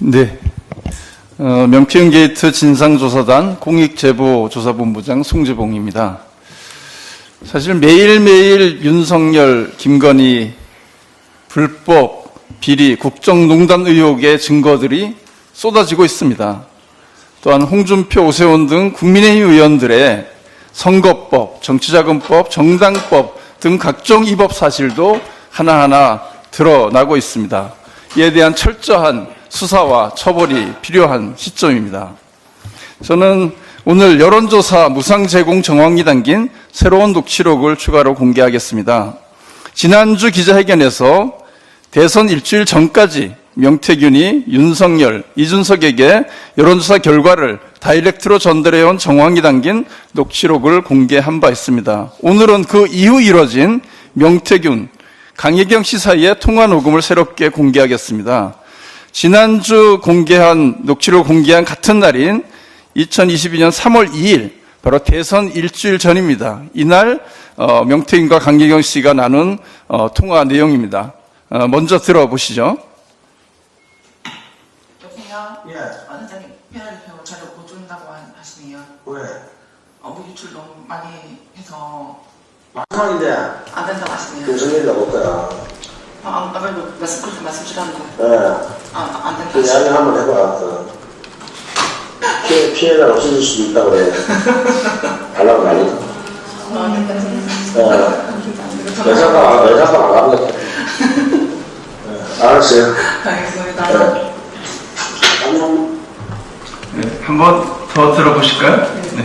네. 명태균 게이트 진상조사단 공익제보조사본부장 송재봉입니다. 사실 매일매일 윤석열, 김건희 불법, 비리, 국정농단 의혹의 증거들이 쏟아지고 있습니다. 또한 홍준표, 오세훈 등 국민의힘 의원들의 선거법, 정치자금법, 정당법 등 각종 위법 사실도 하나하나 드러나고 있습니다. 이에 대한 철저한 수사와 처벌이 필요한 시점입니다. 저는 오늘 여론조사 무상 제공 정황이 담긴 새로운 녹취록을 추가로 공개하겠습니다. 지난주 기자회견에서 대선 일주일 전까지 명태균이 윤석열, 이준석에게 여론조사 결과를 다이렉트로 전달해온 정황이 담긴 녹취록을 공개한 바 있습니다. 오늘은 그 이후 이뤄진 명태균, 강혜경 씨 사이의 통화 녹음을 새롭게 공개하겠습니다. 지난주 녹취록을 공개한 같은 날인 2022년 3월 2일, 바로 대선 일주일 전입니다. 이날 명태균과 강혜경 씨가 나눈 통화 내용입니다. 먼저 들어보시죠. 여보세요? 예. 원장님, PR표 자료 못 준다고 하시네요. 왜? 업무 유출 너무 많이 해서 마지막인데 안 된다고 하시네요. 김성일이가 올 거야. 안 그래도 그렇게 말씀 주라는데 예. 안 된다고 그 이야기 하시네요. 한번 해봐. 피해가 없어질 수도 있다고 그래. 달라고 난리다. 예. 내 생각 안 합니다. 알았어요. 알겠습니다. 안녕. 네, 한번 더 들어보실까요? 네.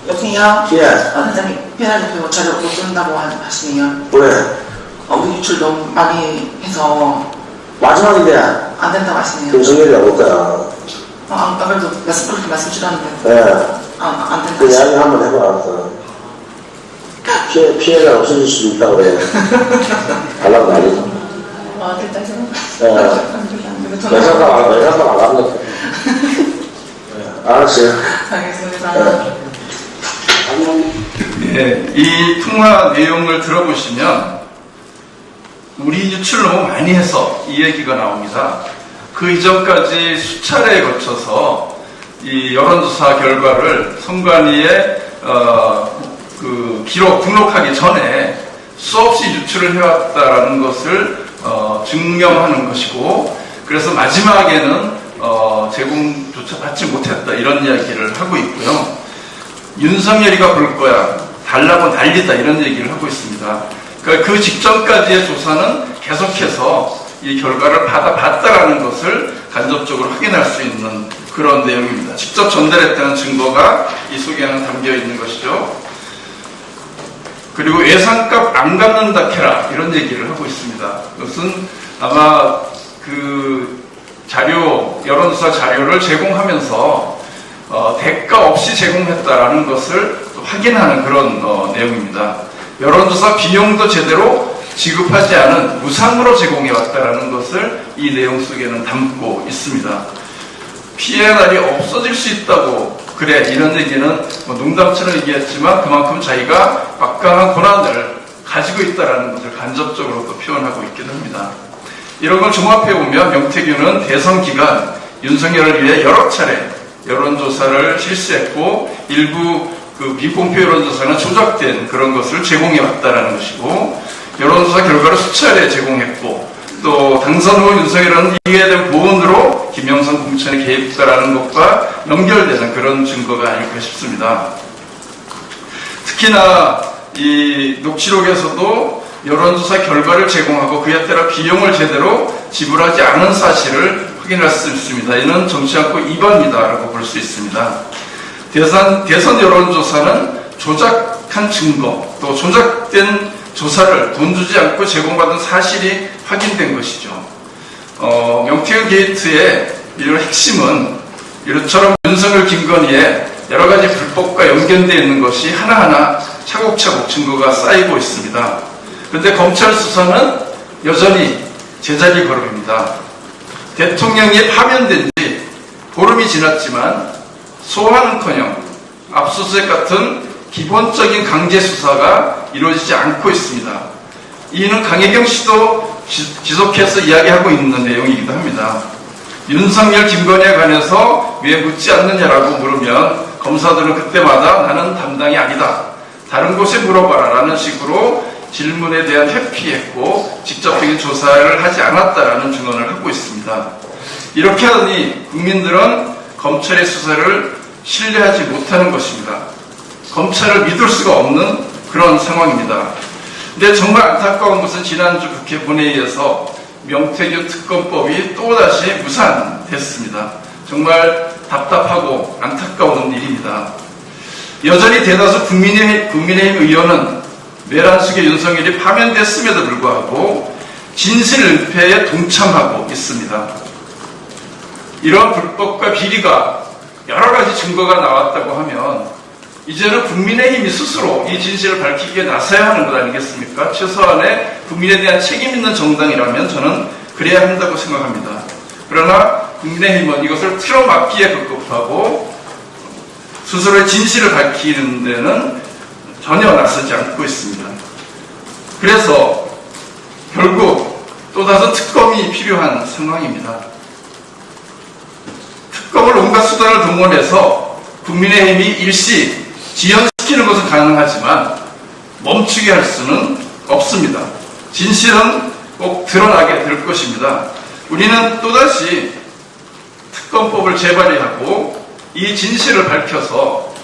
여보세요? 예. 원장님, PR표 자료 못 준다고 하시네요. 왜? 업무 유출 너무 많이 해서 마지막인데 안 된다고 하시네요. 김성일이가 올 거야. 안 그래도 그렇게 말씀 주라는데 예. 안 된다고 그 이야기 하시네요. 한번 해봐. 피해가 없어질 수도 있다고 그래. 달라고 난리다. 예. 내 생각 안 합니다. 예. 알았어요. 알겠습니다. 안녕. 예, 이 통화 내용을 들어보시면 우리 유출 너무 많이 해서 이 얘기가 나옵니다. 그 이전까지 수차례에 거쳐서 이 여론조사 결과를 선관위에 그 기록 등록하기 전에 수없이 유출을 해왔다라는 것을 증명하는 것이고, 그래서 마지막에는 제공조차 받지 못했다 이런 이야기를 하고 있고요. 윤석열이가 볼 거야, 달라고 난리다 이런 얘기를 하고 있습니다. 그러니까 그 직전까지의 조사는 계속해서 이 결과를 받아봤다라는 것을 간접적으로 확인할 수 있는 그런 내용입니다. 직접 전달했다는 증거가 이 속에는 담겨 있는 것이죠. 그리고 예상값 안 갚는다 캐라 이런 얘기를 하고 있습니다. 그것은 아마 그 여론조사 자료를 제공하면서 대가 없이 제공했다라는 것을 확인하는 그런 내용입니다. 여론조사 비용도 제대로 지급하지 않은 무상으로 제공해왔다라는 것을 이 내용 속에는 담고 있습니다. 피해 날이 없어질 수 있다고 그래 이런 얘기는 농담처럼 얘기했지만 그만큼 자기가 막강한 권한을 가지고 있다는 것을 간접적으로 또 표현하고 있기도 합니다. 이런 걸 종합해보면 명태균은 대선 기간 윤석열을 위해 여러 차례 여론조사를 실시했고, 일부 그 비공표 여론조사는 조작된 그런 것을 제공해왔다는 것이고, 여론조사 결과를 수차례 제공했고, 또 당선 후 윤석열은 이에 대한 보훈으로 김영선 공천에 개입했다는 것과 연결되는 그런 증거가 아닐까 싶습니다. 특히나 이 녹취록에서도 여론조사 결과를 제공하고 그에 따라 비용을 제대로 지불하지 않은 사실을 확인할 수 있습니다. 이는 정치안법 위반이다라고 볼 수 있습니다. 대선 여론조사는 조작한 증거, 또 조작된 조사를 돈 주지 않고 제공받은 사실이 확인된 것이죠. 명태균 게이트의 이런 핵심은 이처럼 윤석열, 김건희의 여러 가지 불법과 연결되어 있는 것이 하나하나 차곡차곡 증거가 쌓이고 있습니다. 그런데 검찰 수사는 여전히 제자리 걸음입니다. 대통령이 파면된 지 보름이 지났지만 소환은커녕 압수수색 같은 기본적인 강제 수사가 이루어지지 않고 있습니다. 이는 강혜경 씨도 지속해서 이야기하고 있는 내용이기도 합니다. 윤석열, 김건희에 관해서 왜 묻지 않느냐라고 물으면 검사들은 그때마다 나는 담당이 아니다. 다른 곳에 물어봐라 라는 식으로 질문에 대한 회피했고 직접적인 조사를 하지 않았다라는 증언을 하고 있습니다. 이렇게 하더니 국민들은 검찰의 수사를 신뢰하지 못하는 것입니다. 검찰을 믿을 수가 없는 그런 상황입니다. 근데 정말 안타까운 것은 지난주 국회 본회의에서 명태균 특검법이 또다시 무산됐습니다. 정말 답답하고 안타까운 일입니다. 여전히 대다수 국민의힘 의원은 내란숙의 윤석열이 파면됐음에도 불구하고 진실은폐에 동참하고 있습니다. 이런 불법과 비리가 여러 가지 증거가 나왔다고 하면 이제는 국민의힘이 스스로 이 진실을 밝히기에 나서야 하는 것 아니겠습니까? 최소한의 국민에 대한 책임 있는 정당이라면 저는 그래야 한다고 생각합니다. 그러나 국민의힘은 이것을 틀어막기에 급급하고 스스로의 진실을 밝히는 데는 전혀 나서지 않고 있습니다. 그래서 결국 또다시 특검이 필요한 상황입니다. 특검을 온갖 수단을 동원해서 국민의힘이 일시 지연시키는 것은 가능하지만 멈추게 할 수는 없습니다. 진실은 꼭 드러나게 될 것입니다. 우리는 또다시 특검법을 재발의하고 이 진실을 밝혀서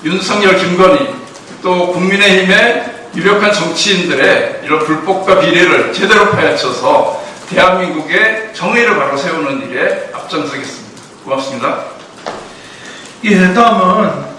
윤석열, 김건희 또 국민의힘의 유력한 정치인들의 이런 불법과 비리를 제대로 파헤쳐서 대한민국의 정의를 바로 세우는 일에 앞장서겠습니다. 고맙습니다. 예, 다음은